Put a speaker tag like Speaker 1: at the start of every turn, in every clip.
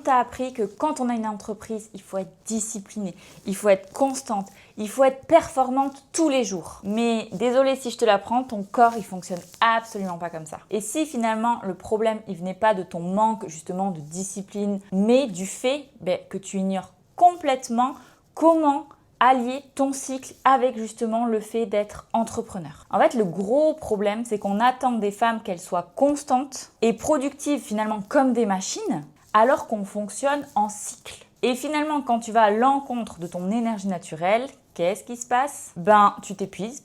Speaker 1: t'a appris que quand on a une entreprise, il faut être discipliné, il faut être constante, il faut être performante tous les jours. Mais désolé si je te l'apprends, ton corps, il fonctionne absolument pas comme ça. Et si finalement le problème, il venait pas de ton manque justement de discipline, mais du fait que tu ignores complètement comment allier ton cycle avec justement le fait d'être entrepreneur. En fait, le gros problème, c'est qu'on attend des femmes qu'elles soient constantes et productives finalement comme des machines, alors qu'on fonctionne en cycle. Et finalement, quand tu vas à l'encontre de ton énergie naturelle, qu'est-ce qui se passe? Tu t'épuises,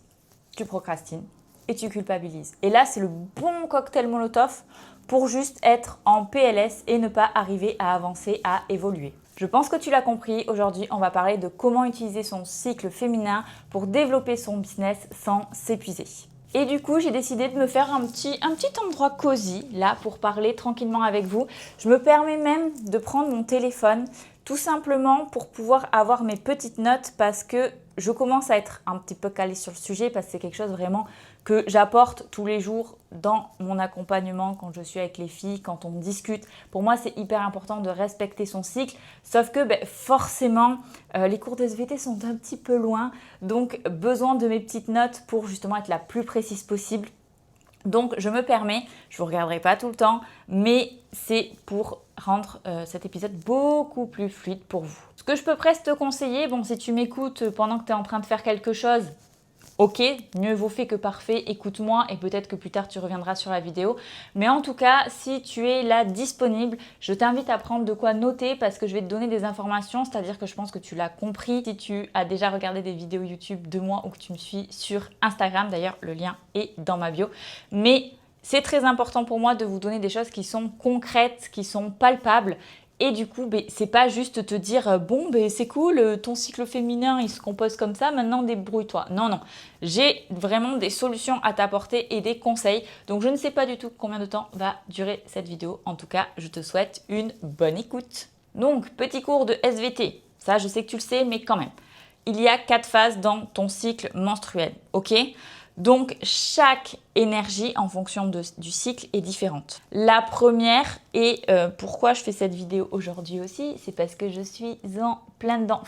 Speaker 1: tu procrastines et tu culpabilises. Et là, c'est le bon cocktail Molotov pour juste être en PLS et ne pas arriver à avancer, à évoluer. Je pense que tu l'as compris, aujourd'hui on va parler de comment utiliser son cycle féminin pour développer son business sans s'épuiser. Et du coup, j'ai décidé de me faire un petit endroit cosy là pour parler tranquillement avec vous. Je me permets même de prendre mon téléphone tout simplement pour pouvoir avoir mes petites notes parce que je commence à être un petit peu calée sur le sujet parce que c'est quelque chose vraiment que j'apporte tous les jours dans mon accompagnement quand je suis avec les filles, quand on discute. Pour moi, c'est hyper important de respecter son cycle, sauf que forcément, les cours de SVT sont un petit peu loin, donc besoin de mes petites notes pour justement être la plus précise possible. Donc, je me permets, je ne vous regarderai pas tout le temps, mais c'est pour rendre cet épisode beaucoup plus fluide pour vous. Ce que je peux presque te conseiller, si tu m'écoutes pendant que tu es en train de faire quelque chose, ok, mieux vaut fait que parfait, écoute-moi et peut-être que plus tard tu reviendras sur la vidéo. Mais en tout cas, si tu es là disponible, je t'invite à prendre de quoi noter parce que je vais te donner des informations, c'est-à-dire que je pense que tu l'as compris si tu as déjà regardé des vidéos YouTube de moi ou que tu me suis sur Instagram. D'ailleurs, le lien est dans ma bio. Mais c'est très important pour moi de vous donner des choses qui sont concrètes, qui sont palpables. Et du coup, c'est pas juste te dire c'est cool, ton cycle féminin il se compose comme ça, maintenant débrouille-toi. Non, non. J'ai vraiment des solutions à t'apporter et des conseils. Donc je ne sais pas du tout combien de temps va durer cette vidéo. En tout cas, je te souhaite une bonne écoute. Donc, petit cours de SVT. Ça, je sais que tu le sais, mais quand même. Il y a 4 phases dans ton cycle menstruel, ok ? Donc, chaque énergie en fonction du cycle est différente. La première, et pourquoi je fais cette vidéo aujourd'hui aussi, c'est parce que je suis en plein dedans.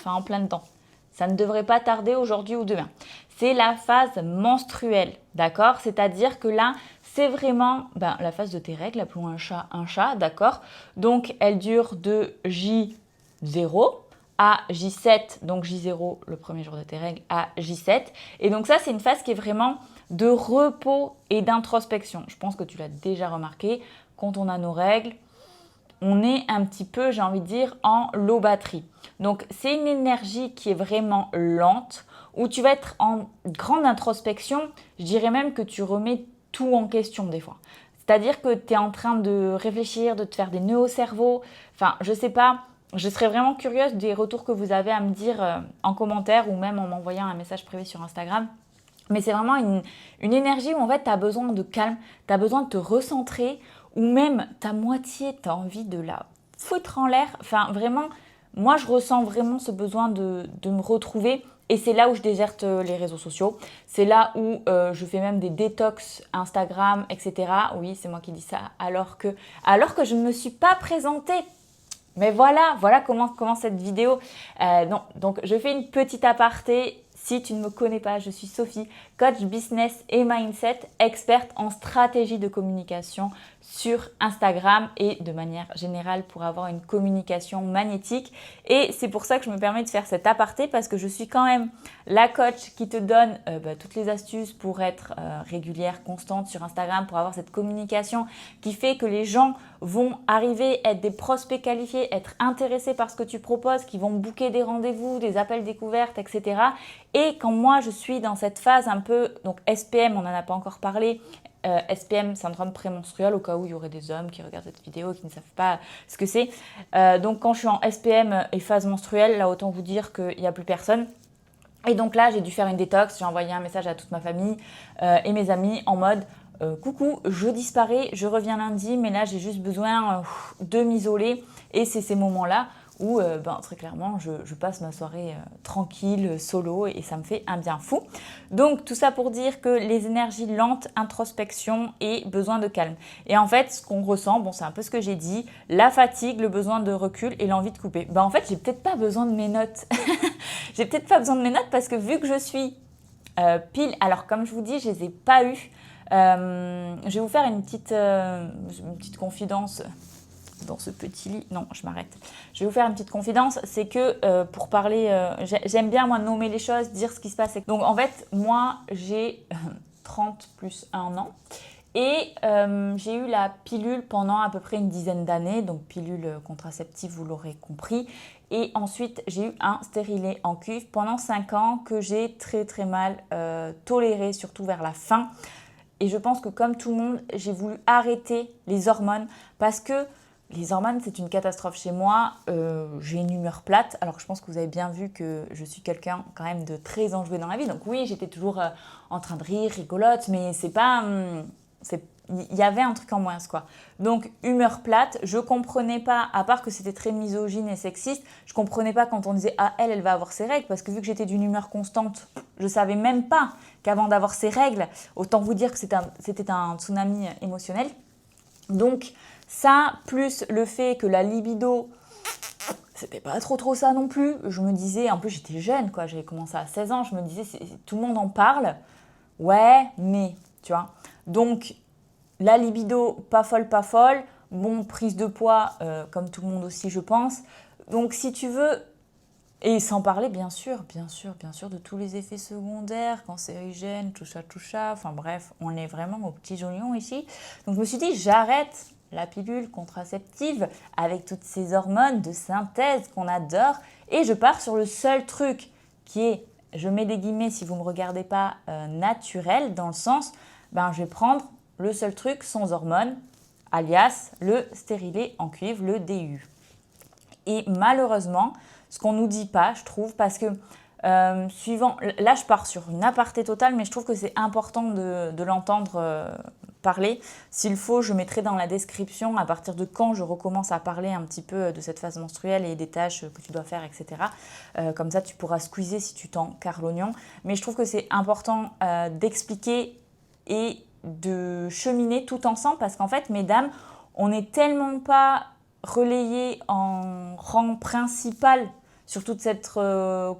Speaker 1: Ça ne devrait pas tarder aujourd'hui ou demain. C'est la phase menstruelle, d'accord? C'est-à-dire que là, c'est vraiment la phase de tes règles, appelons un chat, d'accord? Donc, elle dure de J0 à J7, donc J0, le premier jour de tes règles, à J7. Et donc ça, c'est une phase qui est vraiment de repos et d'introspection. Je pense que tu l'as déjà remarqué, quand on a nos règles, on est un petit peu, j'ai envie de dire, en low batterie. Donc, c'est une énergie qui est vraiment lente, où tu vas être en grande introspection. Je dirais même que tu remets tout en question des fois. C'est-à-dire que tu es en train de réfléchir, de te faire des nœuds au cerveau. Enfin, je sais pas. Je serais vraiment curieuse des retours que vous avez à me dire en commentaire ou même en m'envoyant un message privé sur Instagram. Mais c'est vraiment une énergie où en fait tu as besoin de calme, tu as besoin de te recentrer ou même ta moitié, tu as envie de la foutre en l'air. Enfin vraiment, moi je ressens vraiment ce besoin de me retrouver et c'est là où je déserte les réseaux sociaux. C'est là où je fais même des détox Instagram, etc. Oui, c'est moi qui dis ça alors que je ne me suis pas présentée. Mais voilà comment commence cette vidéo. Donc, je fais une petite aparté. Si tu ne me connais pas, je suis Sophie, coach business et mindset, experte en stratégie de communication sur Instagram et de manière générale pour avoir une communication magnétique. Et c'est pour ça que je me permets de faire cet aparté parce que je suis quand même la coach qui te donne toutes les astuces pour être régulière, constante sur Instagram, pour avoir cette communication qui fait que les gens vont arriver, être des prospects qualifiés, être intéressés par ce que tu proposes, qui vont booker des rendez-vous, des appels découvertes, etc. Et quand moi je suis dans cette phase un peu, donc SPM, on n'en a pas encore parlé, SPM, syndrome prémenstruel, au cas où il y aurait des hommes qui regardent cette vidéo et qui ne savent pas ce que c'est. Donc quand je suis en SPM et phase menstruelle, là autant vous dire qu'il n'y a plus personne. Et donc là, j'ai dû faire une détox, j'ai envoyé un message à toute ma famille et mes amis en mode coucou, je disparais, je reviens lundi, mais là j'ai juste besoin de m'isoler. Et c'est ces moments-là où très clairement je passe ma soirée tranquille, solo, et ça me fait un bien fou. Donc tout ça pour dire que les énergies lentes, introspection et besoin de calme. Et en fait, ce qu'on ressent, c'est un peu ce que j'ai dit, la fatigue, le besoin de recul et l'envie de couper. En fait, j'ai peut-être pas besoin de mes notes. J'ai peut-être pas besoin de mes notes parce que vu que je suis pile, alors comme je vous dis, je les ai pas eues. Je vais vous faire une petite confidence dans ce petit lit. Non, je m'arrête. Je vais vous faire une petite confidence, c'est que pour parler, j'aime bien moi nommer les choses, dire ce qui se passe. Donc en fait, moi j'ai 30 plus 1 an et j'ai eu la pilule pendant à peu près une dizaine d'années, donc pilule contraceptive, vous l'aurez compris. Et ensuite, j'ai eu un stérilet en cuivre pendant 5 ans que j'ai très très mal toléré, surtout vers la fin. Et je pense que comme tout le monde, j'ai voulu arrêter les hormones parce que les hormones, c'est une catastrophe chez moi. J'ai une humeur plate. Alors je pense que vous avez bien vu que je suis quelqu'un quand même de très enjoué dans la vie. Donc oui, j'étais toujours en train de rire, rigolote, mais c'est pas... il y avait un truc en moins, quoi. Donc, humeur plate, je comprenais pas, à part que c'était très misogyne et sexiste, je comprenais pas quand on disait « Ah, elle va avoir ses règles », parce que vu que j'étais d'une humeur constante, je savais même pas qu'avant d'avoir ses règles, autant vous dire que c'était un tsunami émotionnel. Donc, ça, plus le fait que la libido, c'était pas trop ça non plus. Je me disais, en plus j'étais jeune, quoi, j'avais commencé à 16 ans, je me disais, tout le monde en parle, ouais, mais, tu vois. Donc, la libido, pas folle, prise de poids, comme tout le monde aussi, je pense. Donc, si tu veux, et sans parler, bien sûr, de tous les effets secondaires, cancérigènes, tout ça, enfin bref, on est vraiment aux petits oignons ici. Donc, je me suis dit, j'arrête la pilule contraceptive avec toutes ces hormones de synthèse qu'on adore et je pars sur le seul truc qui est, je mets des guillemets si vous ne me regardez pas, naturel, dans le sens, je vais prendre le seul truc sans hormones, alias le stérilet en cuivre, le DU. Et malheureusement, ce qu'on ne nous dit pas, je trouve, parce que suivant, là je pars sur une aparté totale, mais je trouve que c'est important de l'entendre parler. S'il faut, je mettrai dans la description à partir de quand je recommence à parler un petit peu de cette phase menstruelle et des tâches que tu dois faire, etc. Comme ça, tu pourras squeezer si tu t'en carres l'oignon. Mais je trouve que c'est important d'expliquer et de cheminer tout ensemble parce qu'en fait, mesdames, on n'est tellement pas relayé en rang principal sur toute cette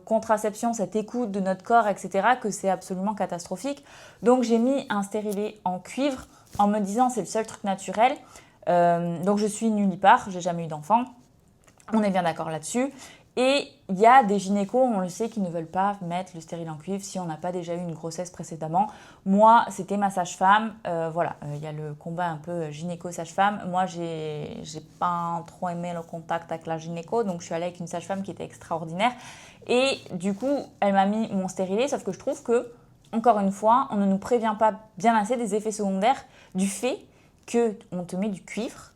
Speaker 1: contraception, cette écoute de notre corps, etc., que c'est absolument catastrophique. Donc j'ai mis un stérilet en cuivre en me disant c'est le seul truc naturel. Donc je suis nullipare, j'ai jamais eu d'enfant. On est bien d'accord là-dessus. Et il y a des gynécos, on le sait, qui ne veulent pas mettre le stérilet en cuivre si on n'a pas déjà eu une grossesse précédemment. Moi, c'était ma sage-femme. Il y a le combat un peu gynéco-sage-femme. Moi, j'ai pas trop aimé le contact avec la gynéco, donc je suis allée avec une sage-femme qui était extraordinaire. Et du coup, elle m'a mis mon stérilet, sauf que je trouve que, encore une fois, on ne nous prévient pas bien assez des effets secondaires du fait qu'on te met du cuivre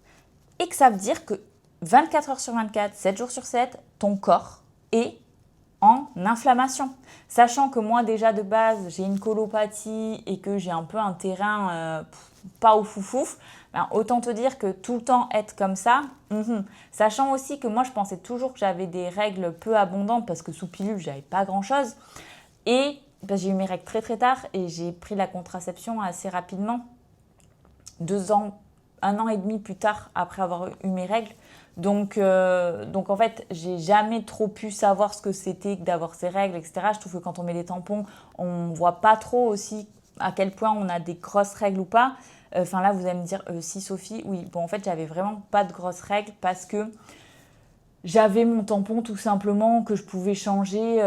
Speaker 1: et que ça veut dire que 24 heures sur 24, 7 jours sur 7, ton corps est en inflammation. Sachant que moi déjà de base, j'ai une colopathie et que j'ai un peu un terrain pas au foufouf, autant te dire que tout le temps être comme ça, sachant aussi que moi je pensais toujours que j'avais des règles peu abondantes parce que sous pilule, j'avais pas grand-chose. Et j'ai eu mes règles très très tard et j'ai pris la contraception assez rapidement, 2 ans, 1 an et demi plus tard après avoir eu mes règles. Donc en fait, j'ai jamais trop pu savoir ce que c'était que d'avoir ces règles, etc. Je trouve que quand on met des tampons, on voit pas trop aussi à quel point on a des grosses règles ou pas. Enfin là, vous allez me dire, si Sophie, oui. Bon, en fait, j'avais vraiment pas de grosses règles parce que j'avais mon tampon tout simplement que je pouvais changer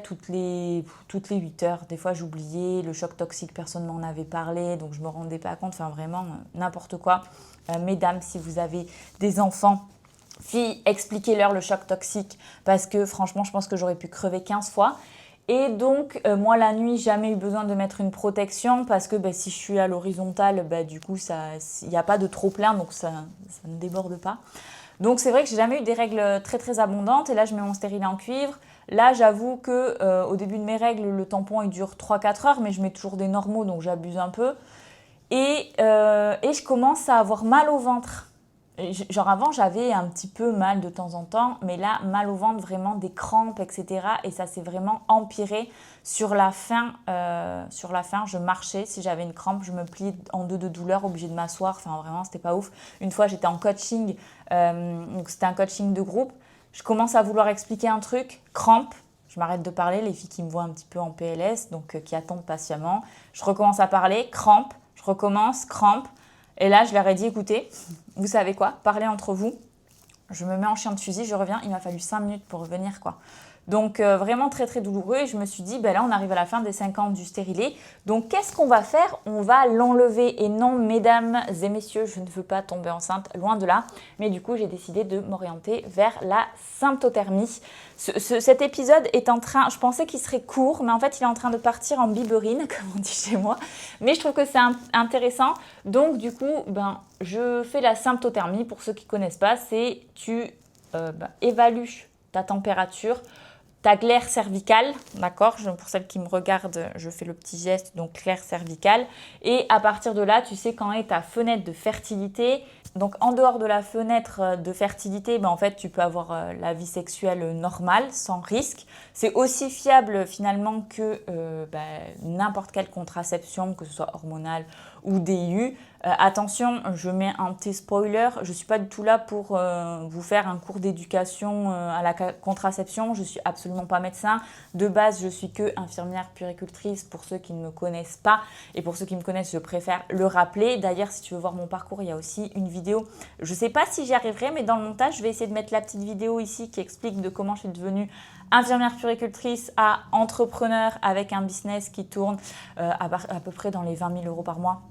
Speaker 1: toutes les 8 heures. Des fois, j'oubliais. Le choc toxique, personne ne m'en avait parlé, donc je me rendais pas compte. Enfin, vraiment, n'importe quoi. Mesdames, si vous avez des enfants, filles, expliquez-leur le choc toxique parce que franchement, je pense que j'aurais pu crever 15 fois. Et donc, moi, la nuit, jamais eu besoin de mettre une protection parce que si je suis à l'horizontale, du coup, il n'y a pas de trop-plein, donc ça ne déborde pas. Donc, c'est vrai que j'ai jamais eu des règles très, très abondantes. Et là, je mets mon stérilet en cuivre. Là, j'avoue qu'au début de mes règles, le tampon, il dure 3-4 heures, mais je mets toujours des normaux, donc j'abuse un peu. Et je commence à avoir mal au ventre. Genre avant, j'avais un petit peu mal de temps en temps, mais là, mal au ventre, vraiment des crampes, etc. Et ça s'est vraiment empiré sur la fin. Je marchais, si j'avais une crampe, je me pliais en deux de douleur, obligée de m'asseoir. Enfin, vraiment, c'était pas ouf. Une fois, j'étais en coaching, donc c'était un coaching de groupe. Je commence à vouloir expliquer un truc, crampe. Je m'arrête de parler, les filles qui me voient un petit peu en PLS, donc qui attendent patiemment. Je recommence à parler, crampe. Je recommence, crampe. Et là, je leur ai dit, écoutez, vous savez quoi, parlez entre vous. Je me mets en chien de fusil, je reviens. Il m'a fallu 5 minutes pour revenir, quoi. Donc, vraiment très, très douloureux. Et je me suis dit, ben là, on arrive à la fin des 5 ans du stérilet. Donc, qu'est-ce qu'on va faire? On va l'enlever. Et non, mesdames et messieurs, je ne veux pas tomber enceinte, loin de là. Mais du coup, j'ai décidé de m'orienter vers la symptothermie. Cet épisode est en train, je pensais qu'il serait court, mais en fait, il est en train de partir en biberine, comme on dit chez moi. Mais je trouve que c'est intéressant. Donc, du coup, je fais la symptothermie. Pour ceux qui ne connaissent pas, c'est tu évalues ta température, ta glaire cervicale, d'accord? Pour celles qui me regardent, je fais le petit geste, donc glaire cervicale. Et à partir de là, tu sais quand est ta fenêtre de fertilité. Donc en dehors de la fenêtre de fertilité, en fait, tu peux avoir la vie sexuelle normale, sans risque. C'est aussi fiable finalement que n'importe quelle contraception, que ce soit hormonale ou DIU. Attention, je mets un petit spoiler, je ne suis pas du tout là pour vous faire un cours d'éducation à la contraception. Je ne suis absolument pas médecin. De base, je suis que infirmière puéricultrice pour ceux qui ne me connaissent pas. Et pour ceux qui me connaissent, je préfère le rappeler. D'ailleurs, si tu veux voir mon parcours, il y a aussi une vidéo. Je ne sais pas si j'y arriverai, mais dans le montage, je vais essayer de mettre la petite vidéo ici qui explique de comment je suis devenue infirmière puéricultrice à entrepreneur avec un business qui tourne à peu près dans les 20 000 € par mois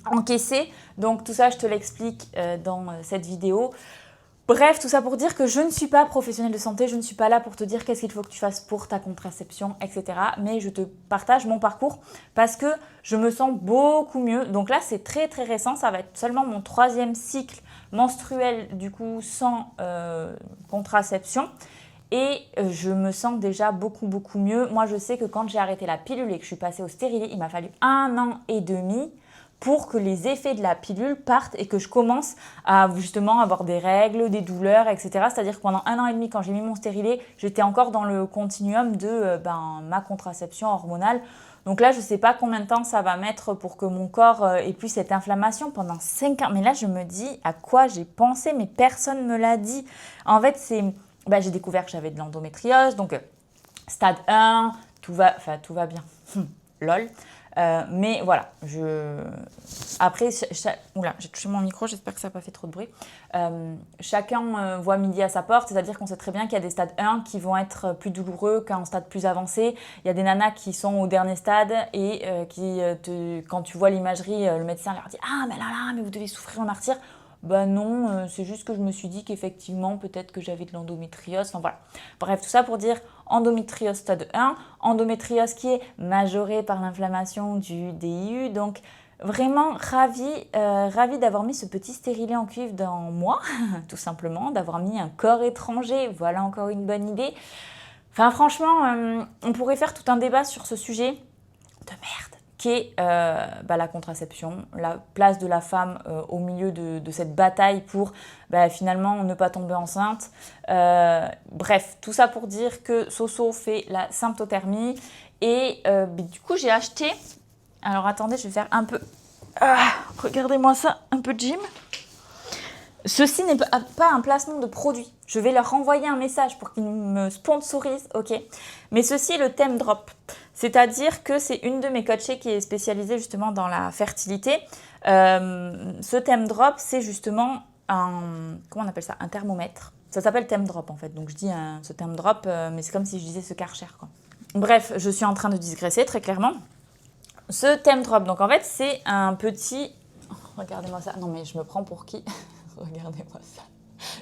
Speaker 1: encaissé. Donc tout ça, je te l'explique dans cette vidéo. Bref, tout ça pour dire que je ne suis pas professionnelle de santé, je ne suis pas là pour te dire qu'est-ce qu'il faut que tu fasses pour ta contraception, etc. Mais je te partage mon parcours parce que je me sens beaucoup mieux. Donc là, c'est très très récent, ça va être seulement mon 3e cycle menstruel du coup sans contraception. Et je me sens déjà beaucoup mieux. Moi, je sais que quand j'ai arrêté la pilule et que je suis passée au stérilet, il m'a fallu 1 an et demi pour que les effets de la pilule partent et que je commence à justement avoir des règles, des douleurs, etc. C'est-à-dire que pendant 1 an et demi, quand j'ai mis mon stérilet, j'étais encore dans le continuum de ma contraception hormonale. Donc là, je ne sais pas combien de temps ça va mettre pour que mon corps ait plus cette inflammation pendant 5 ans. Mais là, je me dis à quoi j'ai pensé, mais personne ne me l'a dit. En fait, j'ai découvert que j'avais de l'endométriose, donc stade 1, tout va bien. Lol. Mais voilà, après, oula, j'ai touché mon micro, j'espère que ça n'a pas fait trop de bruit. Chacun voit midi à sa porte, c'est-à-dire qu'on sait très bien qu'il y a des stades 1 qui vont être plus douloureux qu'un stade plus avancé. Il y a des nanas qui sont au dernier stade et quand tu vois l'imagerie, le médecin leur dit « Ah, mais vous devez souffrir le martyre ». Non, c'est juste que je me suis dit qu'effectivement, peut-être que j'avais de l'endométriose. Enfin voilà. Bref, tout ça pour dire endométriose stade 1, endométriose qui est majorée par l'inflammation du DIU. Donc vraiment ravie d'avoir mis ce petit stérilet en cuivre dans moi, tout simplement, d'avoir mis un corps étranger. Voilà encore une bonne idée. Enfin franchement, on pourrait faire tout un débat sur ce sujet de merde qui est la contraception, la place de la femme au milieu de cette bataille pour finalement ne pas tomber enceinte. Bref, tout ça pour dire que Soso fait la symptothermie et du coup j'ai acheté, alors attendez, je vais faire un peu, regardez-moi ça, un peu de gym. Ceci n'est pas un placement de produit. Je vais leur renvoyer un message pour qu'ils me sponsorisent, ok. Mais ceci est le thème drop. C'est-à-dire que c'est une de mes coachées qui est spécialisée justement dans la fertilité. Ce thème drop, c'est justement comment on appelle ça? Un thermomètre. Ça s'appelle thème drop en fait. Donc je dis ce thème drop, mais c'est comme si je disais ce Karcher, quoi. Bref, je suis en train de digresser très clairement. Ce thème drop, donc en fait, c'est un petit... Regardez-moi ça. Non mais je me prends pour qui? Regardez-moi ça.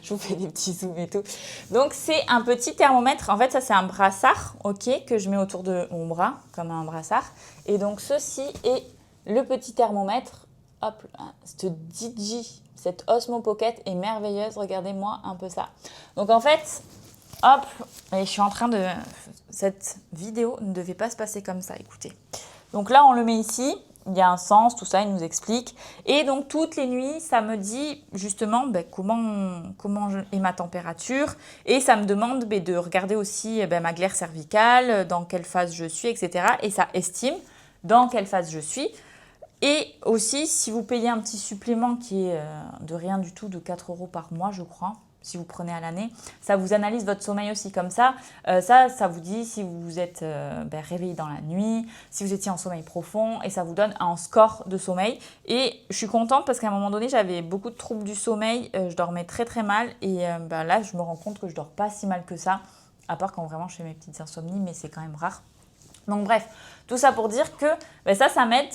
Speaker 1: Je vous fais des petits zooms et tout. Donc, c'est un petit thermomètre. En fait, ça, c'est un brassard, ok, que je mets autour de mon bras, comme un brassard. Et donc, ceci est le petit thermomètre. Hop, cette Digi, cette Osmo Pocket est merveilleuse. Regardez-moi un peu ça. Donc, en fait, hop, et je suis en train de... Cette vidéo ne devait pas se passer comme ça, écoutez. Donc là, on le met ici. il y a un sens, tout ça, il nous explique. Et donc, toutes les nuits, ça me dit justement comment est ma température. Et ça me demande de regarder aussi ma glaire cervicale, dans quelle phase je suis, etc. Et ça estime dans quelle phase je suis. Et aussi, si vous payez un petit supplément qui est de rien du tout, de 4 € par mois, je crois, si vous prenez à l'année, ça vous analyse votre sommeil aussi comme ça. Ça vous dit si vous vous êtes réveillé dans la nuit, si vous étiez en sommeil profond, et ça vous donne un score de sommeil. Et je suis contente parce qu'à un moment donné, j'avais beaucoup de troubles du sommeil, je dormais très très mal, et là, je me rends compte que je dors pas si mal que ça, à part quand vraiment je fais mes petites insomnies, mais c'est quand même rare. Donc bref, tout ça pour dire que ça m'aide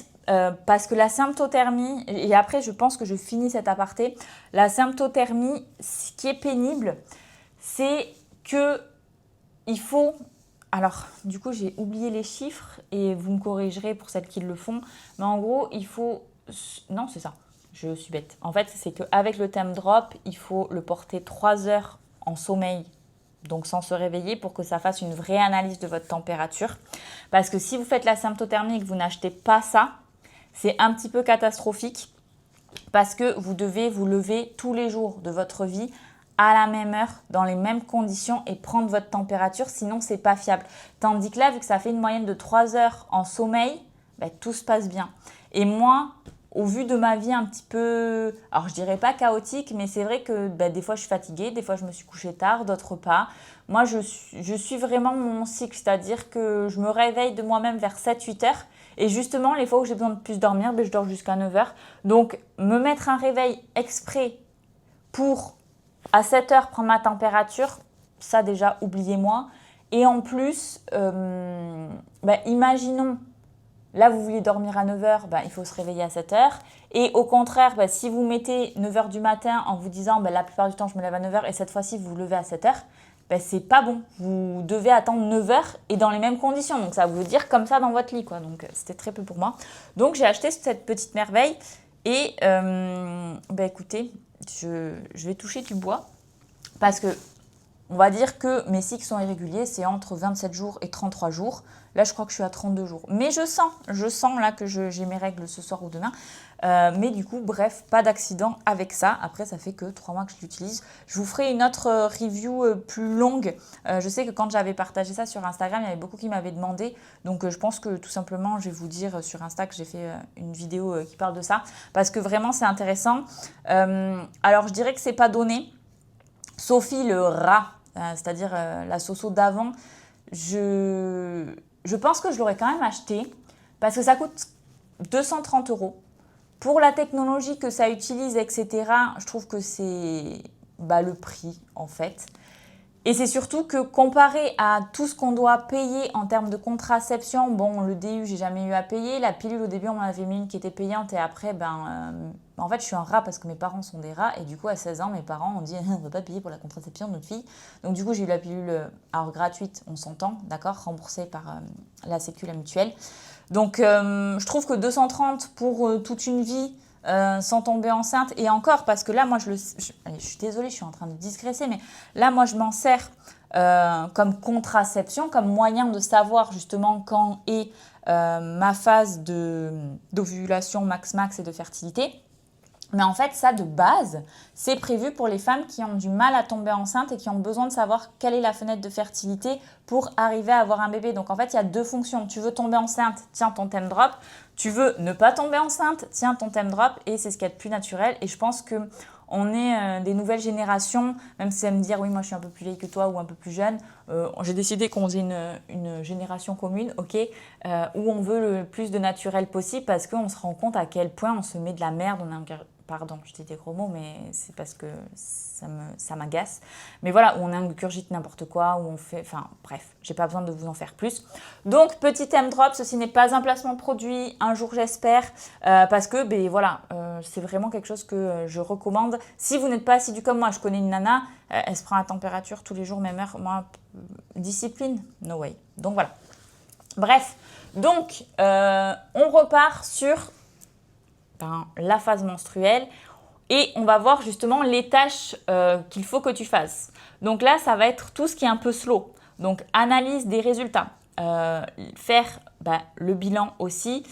Speaker 1: parce que la symptothermie, et après je pense que je finis cet aparté, la symptothermie, ce qui est pénible, c'est que il faut... Alors, du coup, j'ai oublié les chiffres et vous me corrigerez pour celles qui le font, mais en gros, il faut... Non, c'est ça, je suis bête. En fait, c'est qu'avec le Thème Drop, il faut le porter 3 heures en sommeil, donc sans se réveiller, pour que ça fasse une vraie analyse de votre température. Parce que si vous faites la symptothermie et que vous n'achetez pas ça, c'est un petit peu catastrophique parce que vous devez vous lever tous les jours de votre vie à la même heure, dans les mêmes conditions et prendre votre température, sinon c'est pas fiable. Tandis que là, vu que ça fait une moyenne de 3 heures en sommeil, tout se passe bien. Et moi, au vu de ma vie un petit peu, alors je dirais pas chaotique, mais c'est vrai que des fois je suis fatiguée, des fois je me suis couchée tard, d'autres pas. Moi, je suis vraiment mon cycle, c'est-à-dire que je me réveille de moi-même vers 7-8 heures. Et justement, les fois où j'ai besoin de plus dormir, je dors jusqu'à 9 heures. Donc, me mettre un réveil exprès pour, à 7 heures, prendre ma température, ça déjà, oubliez-moi. Et en plus, imaginons, là, vous voulez dormir à 9 heures, il faut se réveiller à 7 heures. Et au contraire, si vous mettez 9 heures du matin en vous disant, la plupart du temps, je me lève à 9 heures et cette fois-ci, vous vous levez à 7 heures, c'est pas bon. Vous devez attendre 9 heures et dans les mêmes conditions. Donc, ça veut dire comme ça dans votre lit, quoi. Donc, c'était très peu pour moi. Donc, j'ai acheté cette petite merveille et, écoutez, je vais toucher du bois parce que on va dire que mes cycles sont irréguliers, c'est entre 27 jours et 33 jours. Là, je crois que je suis à 32 jours. Mais je sens là que j'ai mes règles ce soir ou demain. Mais du coup, bref, pas d'accident avec ça. Après, ça fait que 3 mois que je l'utilise. Je vous ferai une autre review plus longue. Je sais que quand j'avais partagé ça sur Instagram, il y avait beaucoup qui m'avaient demandé. Donc, je pense que tout simplement, je vais vous dire sur Insta que j'ai fait une vidéo qui parle de ça. Parce que vraiment, c'est intéressant. Alors, je dirais que c'est pas donné. Sophie, le rat, c'est-à-dire la Soso d'avant, je pense que je l'aurais quand même acheté parce que ça coûte 230 €. Pour la technologie que ça utilise, etc., je trouve que c'est le prix en fait. Et c'est surtout que comparé à tout ce qu'on doit payer en termes de contraception, bon, le DU, j'ai jamais eu à payer. La pilule, au début, on m'en avait mis une qui était payante et après, en fait, je suis un rat parce que mes parents sont des rats. Et du coup, à 16 ans, mes parents ont dit on ne va pas payer pour la contraception de notre fille. Donc, du coup, j'ai eu la pilule, alors gratuite, on s'entend, d'accord, remboursée par la Sécu, la mutuelle. Donc, je trouve que 230 pour toute une vie, sans tomber enceinte, et encore parce que là moi je suis désolée, je suis en train de digresser, mais là moi je m'en sers comme contraception, comme moyen de savoir justement quand est ma phase d'ovulation max et de fertilité. Mais en fait, ça de base, c'est prévu pour les femmes qui ont du mal à tomber enceinte et qui ont besoin de savoir quelle est la fenêtre de fertilité pour arriver à avoir un bébé. Donc en fait, il y a 2 fonctions. Tu veux tomber enceinte, tiens ton Thème Drop. Tu veux ne pas tomber enceinte, tiens ton Thème Drop. Et c'est ce qu'il y a de plus naturel. Et je pense qu'on est des nouvelles générations, même si ça me dire oui, moi je suis un peu plus vieille que toi ou un peu plus jeune. J'ai décidé qu'on faisait une génération commune, ok, où on veut le plus de naturel possible parce qu'on se rend compte à quel point on se met de la merde. Pardon, je dis des gros mots, mais c'est parce que ça m'agace. Mais voilà, où on ingurgite n'importe quoi, où on fait... Enfin, bref, j'ai pas besoin de vous en faire plus. Donc, petit Thème Drop, ceci n'est pas un placement de produit, un jour j'espère, parce que, c'est vraiment quelque chose que je recommande. Si vous n'êtes pas assidu comme moi, je connais une nana, elle se prend la température tous les jours, même heure. Moi, discipline, no way. Donc, voilà. Bref, donc, on repart sur... la phase menstruelle et on va voir justement les tâches qu'il faut que tu fasses. Donc là, ça va être tout ce qui est un peu slow. Donc, analyse des résultats, faire le bilan aussi.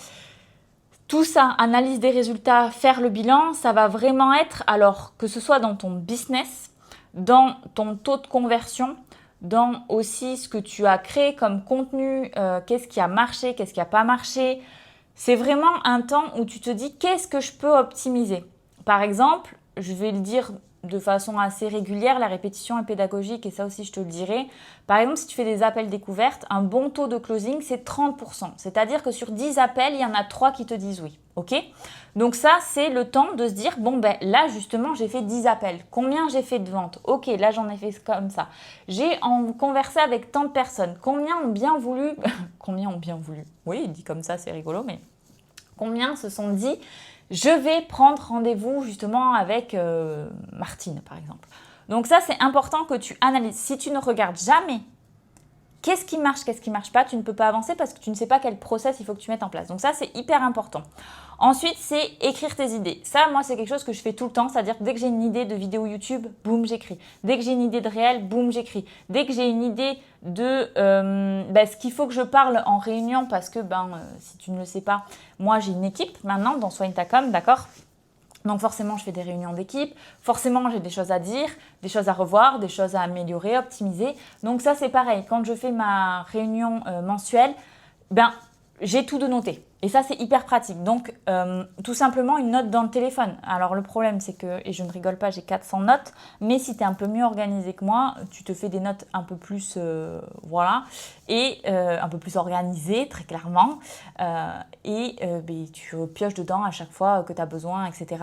Speaker 1: Tout ça, analyse des résultats, faire le bilan, ça va vraiment être, alors que ce soit dans ton business, dans ton taux de conversion, dans aussi ce que tu as créé comme contenu, qu'est-ce qui a marché, qu'est-ce qui n'a pas marché. C'est vraiment un temps où tu te dis qu'est-ce que je peux optimiser. Par exemple, je vais le dire de façon assez régulière, la répétition est pédagogique et ça aussi je te le dirai. Par exemple, si tu fais des appels découvertes, un bon taux de closing c'est 30%. C'est-à-dire que sur 10 appels, il y en a 3 qui te disent oui. Ok ? Donc ça, c'est le temps de se dire, bon ben là justement, j'ai fait 10 appels. Combien j'ai fait de ventes ? Ok, là j'en ai fait comme ça. J'ai conversé avec tant de personnes. Combien ont bien voulu Combien ont bien voulu ? Oui, dit comme ça, c'est rigolo, mais combien se sont dit je vais prendre rendez-vous justement avec Martine, par exemple. Donc ça, c'est important que tu analyses. Si tu ne regardes jamais qu'est-ce qui marche pas, tu ne peux pas avancer parce que tu ne sais pas quel process il faut que tu mettes en place. Donc ça, c'est hyper important. Ensuite, c'est écrire tes idées. Ça, moi, c'est quelque chose que je fais tout le temps. C'est-à-dire que dès que j'ai une idée de vidéo YouTube, boum, j'écris. Dès que j'ai une idée de réel, boum, j'écris. Dès que j'ai une idée de ce qu'il faut que je parle en réunion, parce que, si tu ne le sais pas, moi, j'ai une équipe maintenant dans Soigne ta com, d'accord ? Donc forcément, je fais des réunions d'équipe, forcément, j'ai des choses à dire, des choses à revoir, des choses à améliorer, optimiser. Donc ça, c'est pareil. Quand je fais ma réunion mensuelle, j'ai tout de noté. Et ça, c'est hyper pratique. Donc, tout simplement, une note dans le téléphone. Alors, le problème, c'est que, et je ne rigole pas, j'ai 400 notes, mais si tu es un peu mieux organisé que moi, tu te fais des notes un peu plus, et un peu plus organisées, très clairement. Tu pioches dedans à chaque fois que tu as besoin, etc.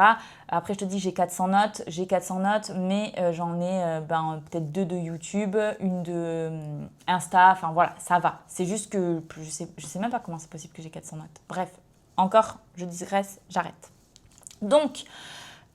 Speaker 1: Après, je te dis, j'ai 400 notes, mais j'en ai peut-être 2 de YouTube, une de Insta, enfin voilà, ça va. C'est juste que je sais même pas comment c'est possible que j'ai 400 notes. Bref, encore, je digresse, j'arrête. Donc,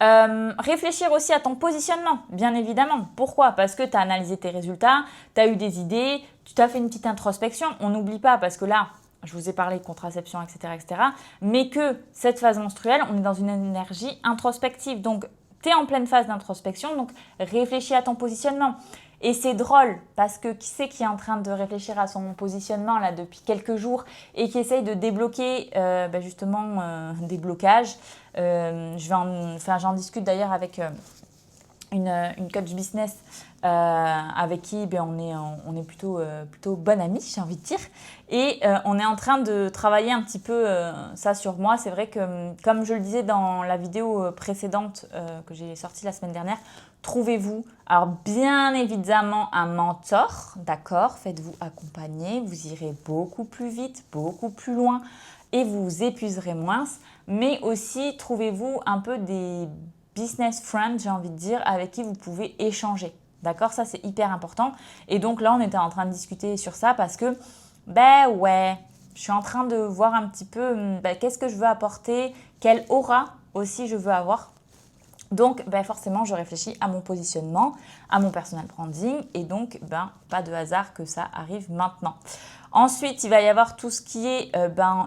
Speaker 1: réfléchir aussi à ton positionnement, bien évidemment. Pourquoi ? Parce que tu as analysé tes résultats, tu as eu des idées, tu t'as fait une petite introspection. On n'oublie pas parce que là, je vous ai parlé de contraception, etc., mais que cette phase menstruelle, on est dans une énergie introspective. Donc, tu es en pleine phase d'introspection, donc réfléchis à ton positionnement. Et c'est drôle parce que qui c'est qui est en train de réfléchir à son positionnement là depuis quelques jours et qui essaye de débloquer des blocages. J'en discute d'ailleurs avec une coach business avec qui on est plutôt bonne amie, j'ai envie de dire. Et on est en train de travailler un petit peu ça sur moi. C'est vrai que, comme je le disais dans la vidéo précédente que j'ai sortie la semaine dernière, trouvez-vous, alors bien évidemment, un mentor, d'accord ? Faites-vous accompagner, vous irez beaucoup plus vite, beaucoup plus loin et vous vous épuiserez moins. Mais aussi, trouvez-vous un peu des business friends, j'ai envie de dire, avec qui vous pouvez échanger. D'accord ? Ça, c'est hyper important. Et donc là, on était en train de discuter sur ça parce que, je suis en train de voir un petit peu qu'est-ce que je veux apporter, quelle aura aussi je veux avoir. Donc, forcément, je réfléchis à mon positionnement, à mon personal branding et donc, pas de hasard que ça arrive maintenant. Ensuite, il va y avoir tout ce qui est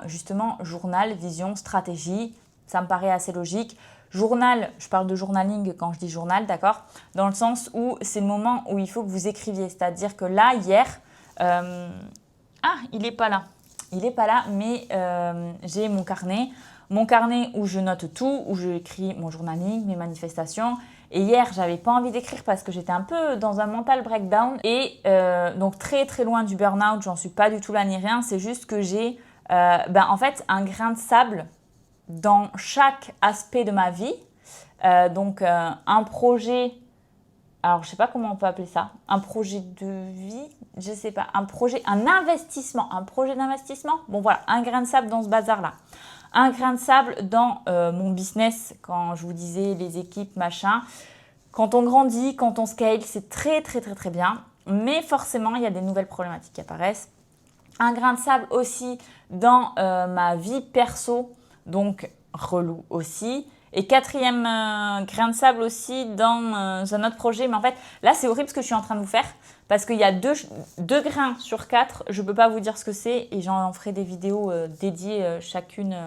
Speaker 1: justement journal, vision, stratégie. Ça me paraît assez logique. Journal, je parle de journaling quand je dis journal, d'accord ? Dans le sens où c'est le moment où il faut que vous écriviez. C'est-à-dire que là, hier, il n'est pas là. Il n'est pas là, mais j'ai mon carnet. Mon carnet où je note tout, où j'écris mon journaling, mes manifestations. Et hier, j'avais pas envie d'écrire parce que j'étais un peu dans un mental breakdown. Et donc très très loin du burn-out, j'en suis pas du tout là ni rien. C'est juste que j'ai en fait un grain de sable dans chaque aspect de ma vie. Un projet, alors je sais pas comment on peut appeler ça, un projet de vie, je sais pas, un projet d'investissement. Bon voilà, un grain de sable dans ce bazar-là. Un grain de sable dans mon business, quand je vous disais les équipes, machin. Quand on grandit, quand on scale, c'est très très très très bien. Mais forcément, il y a des nouvelles problématiques qui apparaissent. Un grain de sable aussi dans ma vie perso, donc relou aussi. Et quatrième grain de sable aussi dans un autre projet. Mais en fait, là, c'est horrible ce que je suis en train de vous faire. Parce qu'il y a deux grains sur 4. Je ne peux pas vous dire ce que c'est. Et j'en ferai des vidéos dédiées chacune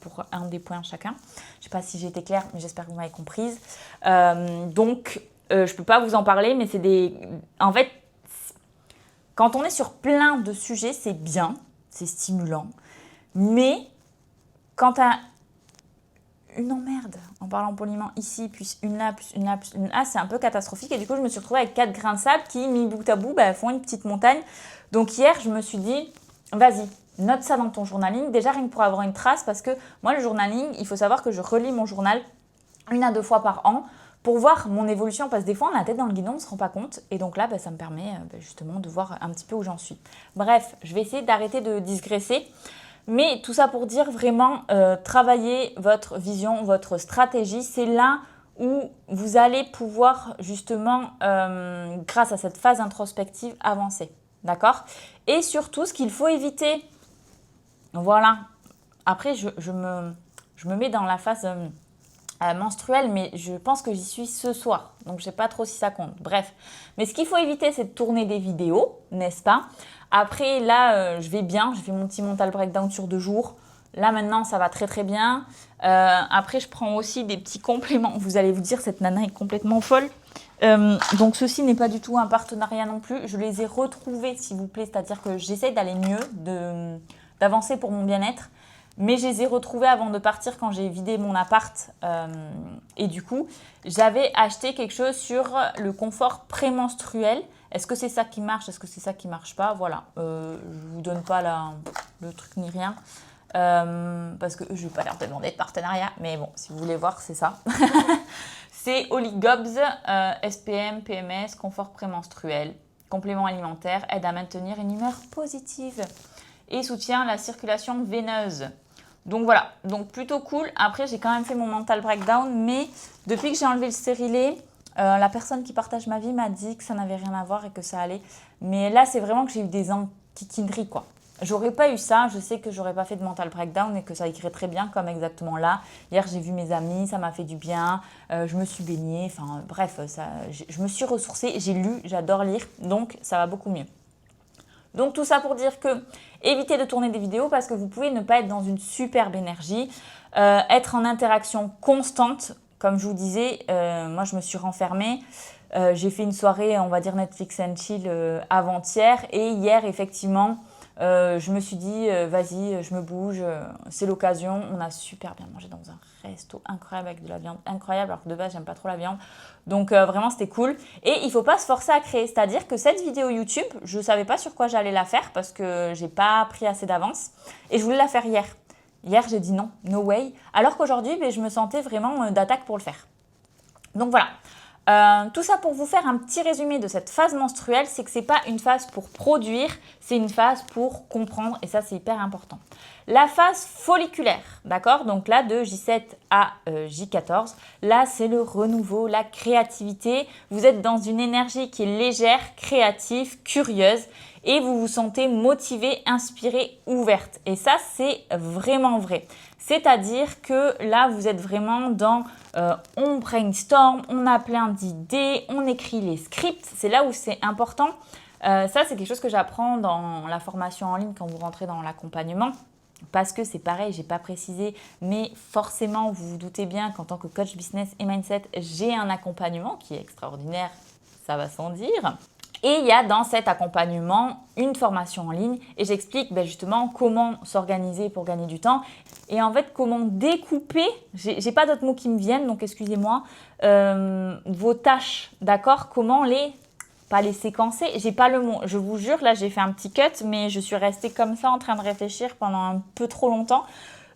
Speaker 1: pour un des points chacun. Je ne sais pas si j'ai été claire, mais j'espère que vous m'avez comprise. Je ne peux pas vous en parler, mais c'est des... En fait, quand on est sur plein de sujets, c'est bien. C'est stimulant. Mais quand tu as une emmerde en parlant poliment ici, puis une là, puis une là, puis une là. C'est un peu catastrophique. Et du coup, je me suis retrouvée avec 4 grains de sable qui, mis bout à bout, font une petite montagne. Donc hier, je me suis dit, vas-y, note ça dans ton journaling. Déjà, rien que pour avoir une trace, parce que moi, le journaling, il faut savoir que je relis mon journal 1 à 2 fois par an pour voir mon évolution, parce que des fois, on a la tête dans le guidon, on ne se rend pas compte. Et donc là, ça me permet justement de voir un petit peu où j'en suis. Bref, je vais essayer d'arrêter de digresser. Mais tout ça pour dire vraiment, travailler votre vision, votre stratégie. C'est là où vous allez pouvoir justement, grâce à cette phase introspective, avancer. D'accord? Et surtout, ce qu'il faut éviter, voilà. Après, je me mets dans la phase menstruelle, mais je pense que j'y suis ce soir. Donc, je ne sais pas trop si ça compte. Bref. Mais ce qu'il faut éviter, c'est de tourner des vidéos, n'est-ce pas? Après, là, je vais bien. J'ai fait mon petit mental breakdown sur 2 jours. Là, maintenant, ça va très, très bien. Après, je prends aussi des petits compléments. Vous allez vous dire, cette nana est complètement folle. Donc, ceci n'est pas du tout un partenariat non plus. Je les ai retrouvés, s'il vous plaît. C'est-à-dire que j'essaie d'aller mieux, d'avancer pour mon bien-être. Mais je les ai retrouvés avant de partir quand j'ai vidé mon appart. Et du coup, j'avais acheté quelque chose sur le confort prémenstruel. Est-ce que c'est ça qui marche? Est-ce que c'est ça qui ne marche pas? Voilà. Je ne vous donne pas le truc ni rien. Parce que je ne vais pas leur demander de partenariat. Mais bon, si vous voulez voir, c'est ça. C'est Oligobs, SPM, PMS, confort prémenstruel, complément alimentaire, aide à maintenir une humeur positive et soutient la circulation veineuse. Donc voilà, donc plutôt cool. Après, j'ai quand même fait mon mental breakdown, mais depuis que j'ai enlevé le stérilet, la personne qui partage ma vie m'a dit que ça n'avait rien à voir et que ça allait. Mais là, c'est vraiment que j'ai eu des enquiquineries, quoi. J'aurais pas eu ça, je sais que j'aurais pas fait de mental breakdown et que ça irait très bien comme exactement là. Hier, j'ai vu mes amis, ça m'a fait du bien, je me suis baignée, enfin bref, je me suis ressourcée, j'ai lu, j'adore lire, donc ça va beaucoup mieux. Donc tout ça pour dire que évitez de tourner des vidéos parce que vous pouvez ne pas être dans une superbe énergie, être en interaction constante. Comme je vous disais, moi je me suis renfermée, j'ai fait une soirée, on va dire Netflix and chill avant-hier et hier effectivement, je me suis dit vas-y, je me bouge, c'est l'occasion. On a super bien mangé dans un resto incroyable avec de la viande incroyable alors que de base j'aime pas trop la viande. Donc vraiment c'était cool et il ne faut pas se forcer à créer, c'est-à-dire que cette vidéo YouTube, je ne savais pas sur quoi j'allais la faire parce que j'ai pas pris assez d'avance et je voulais la faire hier. Hier j'ai dit non, no way, alors qu'aujourd'hui je me sentais vraiment d'attaque pour le faire. Donc voilà. Tout ça pour vous faire un petit résumé de cette phase menstruelle, c'est que ce n'est pas une phase pour produire, c'est une phase pour comprendre et ça c'est hyper important. La phase folliculaire, d'accord? Donc là de J7 à J14, là c'est le renouveau, la créativité. Vous êtes dans une énergie qui est légère, créative, curieuse et vous vous sentez motivé, inspiré, ouverte. Et ça c'est vraiment vrai. C'est-à-dire que là, vous êtes vraiment dans on brainstorm, on a plein d'idées, on écrit les scripts. C'est là où c'est important. Ça, c'est quelque chose que j'apprends dans la formation en ligne quand vous rentrez dans l'accompagnement. Parce que c'est pareil, je n'ai pas précisé, mais forcément, vous vous doutez bien qu'en tant que coach business et mindset, j'ai un accompagnement qui est extraordinaire, ça va sans dire. Et il y a dans cet accompagnement une formation en ligne et j'explique justement comment s'organiser pour gagner du temps et en fait comment découper, j'ai pas d'autres mots qui me viennent donc excusez-moi, vos tâches, d'accord? Comment pas les séquencer, j'ai pas le mot, je vous jure, là j'ai fait un petit cut mais je suis restée comme ça en train de réfléchir pendant un peu trop longtemps.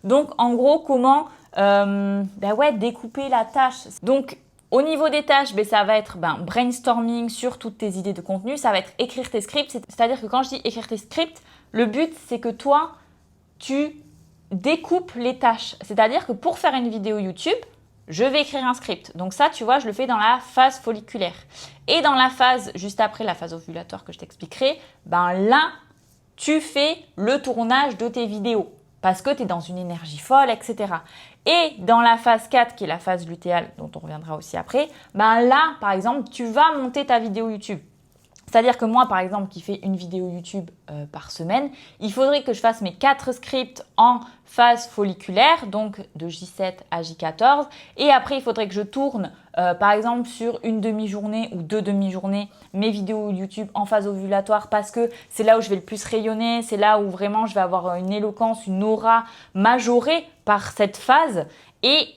Speaker 1: Donc en gros comment découper la tâche. Donc au niveau des tâches, ça va être brainstorming sur toutes tes idées de contenu, ça va être écrire tes scripts. C'est-à-dire que quand je dis écrire tes scripts, le but c'est que toi, tu découpes les tâches. C'est-à-dire que pour faire une vidéo YouTube, je vais écrire un script. Donc ça, tu vois, je le fais dans la phase folliculaire. Et dans la phase, juste après la phase ovulatoire que je t'expliquerai, là, tu fais le tournage de tes vidéos. Parce que tu es dans une énergie folle, etc. Et dans la phase 4, qui est la phase lutéale, dont on reviendra aussi après, là, par exemple, tu vas monter ta vidéo YouTube. C'est-à-dire que moi, par exemple, qui fais une vidéo YouTube par semaine, il faudrait que je fasse mes 4 scripts en phase folliculaire, donc de J7 à J14. Et après, il faudrait que je tourne, par exemple, sur une demi-journée ou 2 demi-journées, mes vidéos YouTube en phase ovulatoire parce que c'est là où je vais le plus rayonner, c'est là où vraiment je vais avoir une éloquence, une aura majorée par cette phase. Et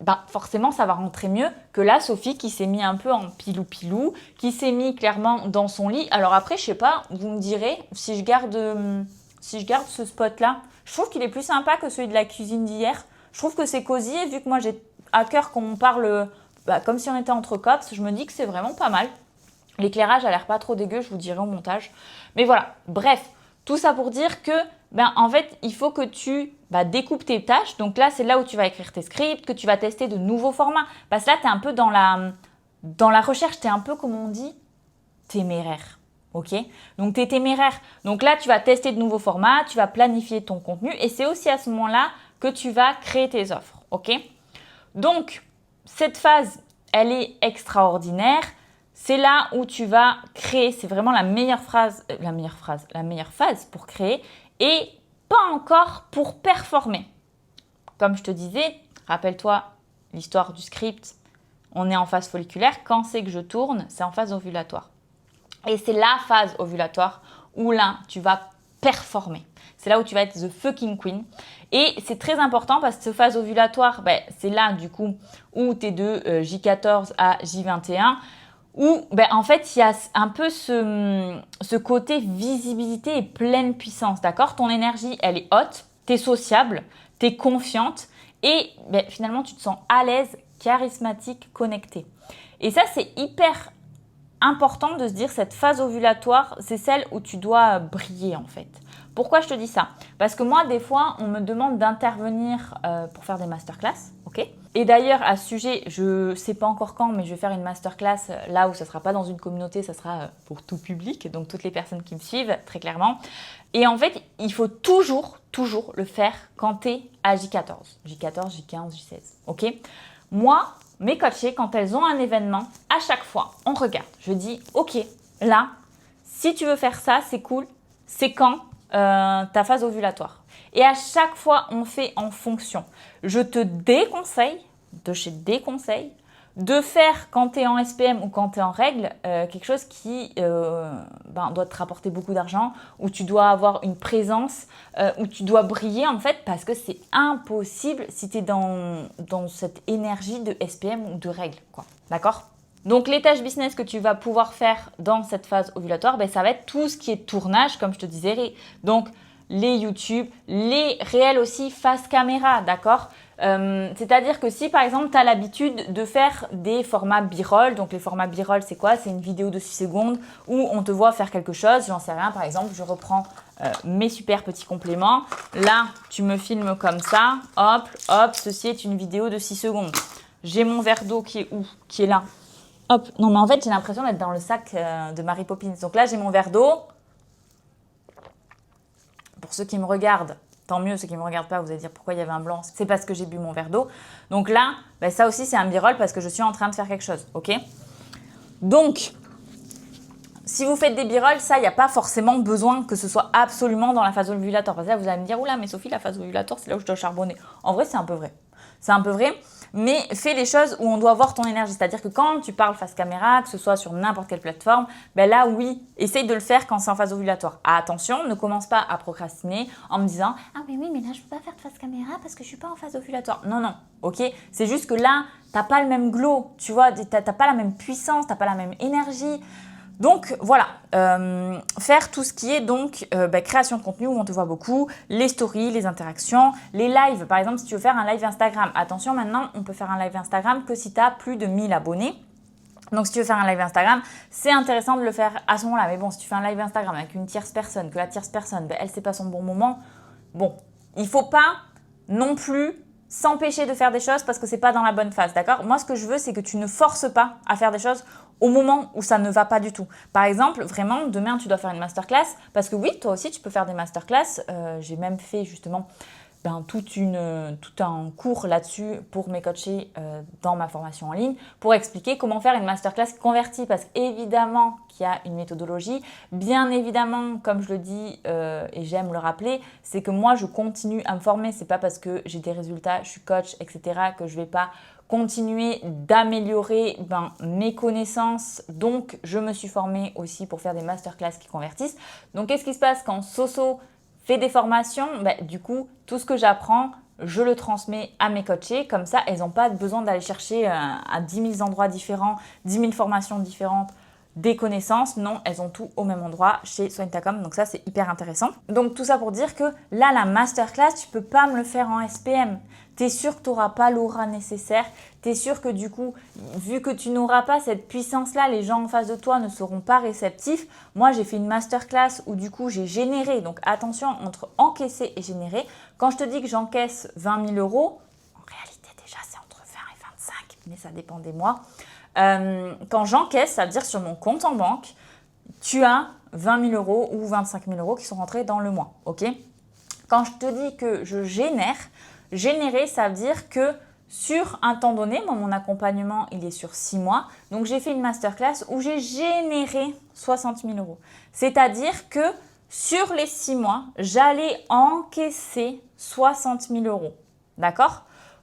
Speaker 1: ben forcément, ça va rentrer mieux que la Sophie qui s'est mis un peu en pilou-pilou, qui s'est mis clairement dans son lit. Alors après, je sais pas, vous me direz, si je garde ce spot-là, je trouve qu'il est plus sympa que celui de la cuisine d'hier. Je trouve que c'est cosy et vu que moi, j'ai à cœur qu'on parle comme si on était entre cops, je me dis que c'est vraiment pas mal. L'éclairage a l'air pas trop dégueu, je vous dirai au montage. Mais voilà, bref, tout ça pour dire que en fait, il faut que tu découpes tes tâches. Donc là, c'est là où tu vas écrire tes scripts, que tu vas tester de nouveaux formats. Parce que là, tu es un peu dans la recherche, tu es un peu, comme on dit, téméraire. Ok? Donc, tu es téméraire. Donc là, tu vas tester de nouveaux formats, tu vas planifier ton contenu et c'est aussi à ce moment-là que tu vas créer tes offres. Ok? Donc, cette phase, elle est extraordinaire. C'est là où tu vas créer, c'est vraiment la meilleure phase pour créer et pas encore pour performer. Comme je te disais, rappelle-toi l'histoire du script, on est en phase folliculaire. Quand c'est que je tourne, c'est en phase ovulatoire. Et c'est la phase ovulatoire où là, tu vas performer. C'est là où tu vas être the fucking queen. Et c'est très important parce que cette phase ovulatoire, c'est là du coup où tu es de J14 à J21. Où en fait, il y a un peu ce côté visibilité et pleine puissance, d'accord? Ton énergie, elle est haute, tu es sociable, tu es confiante et finalement, tu te sens à l'aise, charismatique, connecté. Et ça, c'est hyper important de se dire cette phase ovulatoire, c'est celle où tu dois briller en fait. Pourquoi je te dis ça? Parce que moi, des fois, on me demande d'intervenir pour faire des masterclass, ok? Et d'ailleurs, à ce sujet, je ne sais pas encore quand, mais je vais faire une masterclass là où ça ne sera pas dans une communauté, ça sera pour tout public, donc toutes les personnes qui me suivent, très clairement. Et en fait, il faut toujours le faire quand tu es à J14, J15, J16, ok? Moi, mes coachées, quand elles ont un événement, à chaque fois, on regarde. Je dis, ok, là, si tu veux faire ça, c'est cool, c'est quand ta phase ovulatoire. Et à chaque fois, on fait en fonction. Je te déconseille, de faire quand tu es en SPM ou quand tu es en règle, quelque chose qui doit te rapporter beaucoup d'argent, où tu dois avoir une présence, où tu dois briller en fait, parce que c'est impossible si tu es dans cette énergie de SPM ou de règle, quoi. D'accord ? Donc, les tâches business que tu vas pouvoir faire dans cette phase ovulatoire, ça va être tout ce qui est tournage, comme je te disais. Donc, les YouTube, les réels aussi face caméra, d'accord ? C'est-à-dire que si, par exemple, tu as l'habitude de faire des formats B-roll, donc les formats B-roll, c'est quoi ? C'est une vidéo de 6 secondes où on te voit faire quelque chose, j'en sais rien, par exemple, je reprends mes super petits compléments. Là, tu me filmes comme ça, hop, ceci est une vidéo de 6 secondes. J'ai mon verre d'eau qui est où ? Qui est là. Hop, non mais en fait j'ai l'impression d'être dans le sac de Mary Poppins. Donc là j'ai mon verre d'eau. Pour ceux qui me regardent, tant mieux, ceux qui ne me regardent pas, vous allez dire pourquoi il y avait un blanc. C'est parce que j'ai bu mon verre d'eau. Donc là, ça aussi c'est un b-roll parce que je suis en train de faire quelque chose, ok ? Donc, si vous faites des b-rolls, ça, il n'y a pas forcément besoin que ce soit absolument dans la phase ovulatoire. Parce que là, vous allez me dire, oula, mais Sophie, la phase ovulatoire, c'est là où je dois charbonner. En vrai, c'est un peu vrai. C'est un peu vrai, mais fais les choses où on doit voir ton énergie. C'est-à-dire que quand tu parles face caméra, que ce soit sur n'importe quelle plateforme, là, oui, essaye de le faire quand c'est en phase ovulatoire. Attention, ne commence pas à procrastiner en me disant « Ah mais oui, mais là, je ne peux pas faire de face caméra parce que je ne suis pas en phase ovulatoire. » Non, ok ? C'est juste que là, tu n'as pas le même glow, tu vois, tu n'as pas la même puissance, tu n'as pas la même énergie. Donc voilà, faire tout ce qui est donc création de contenu où on te voit beaucoup, les stories, les interactions, les lives. Par exemple, si tu veux faire un live Instagram, attention maintenant, on peut faire un live Instagram que si tu as plus de 1000 abonnés. Donc si tu veux faire un live Instagram, c'est intéressant de le faire à ce moment-là. Mais bon, si tu fais un live Instagram avec une tierce personne, que la tierce personne, elle sait pas son bon moment, bon, il faut pas non plus s'empêcher de faire des choses parce que c'est pas dans la bonne phase, d'accord ? Moi, ce que je veux, c'est que tu ne forces pas à faire des choses au moment où ça ne va pas du tout. Par exemple, vraiment, demain, tu dois faire une masterclass parce que oui, toi aussi, tu peux faire des masterclass. J'ai même fait justement tout un cours là-dessus pour mes coachés dans ma formation en ligne pour expliquer comment faire une masterclass convertie parce qu'évidemment qu'il y a une méthodologie. Bien évidemment, comme je le dis et j'aime le rappeler, c'est que moi, je continue à me former. C'est pas parce que j'ai des résultats, je suis coach, etc. que je vais pas continuer d'améliorer mes connaissances. Donc, je me suis formée aussi pour faire des masterclass qui convertissent. Donc, qu'est-ce qui se passe quand Soso fait des formations, du coup, tout ce que j'apprends, je le transmets à mes coachés. Comme ça, elles n'ont pas besoin d'aller chercher à 10 000 endroits différents, 10 000 formations différentes, des connaissances. Non, elles ont tout au même endroit chez Soigne ta com. Donc ça, c'est hyper intéressant. Donc tout ça pour dire que là, la masterclass, tu peux pas me le faire en SPM. Tu es sûr que tu n'auras pas l'aura nécessaire. Tu es sûr que du coup, vu que tu n'auras pas cette puissance-là, les gens en face de toi ne seront pas réceptifs. Moi, j'ai fait une masterclass où du coup, j'ai généré. Donc attention, entre encaisser et générer. Quand je te dis que j'encaisse 20 000 euros, en réalité déjà, c'est entre 20 et 25, mais ça dépend des mois. Quand j'encaisse, ça veut dire sur mon compte en banque, tu as 20 000 euros ou 25 000 euros qui sont rentrés dans le mois. Ok ? Quand je te dis que je génère, générer, ça veut dire que sur un temps donné, moi, mon accompagnement, il est sur 6 mois. Donc, j'ai fait une masterclass où j'ai généré 60 000 euros. C'est-à-dire que sur les 6 mois, j'allais encaisser 60 000 euros. D'accord ?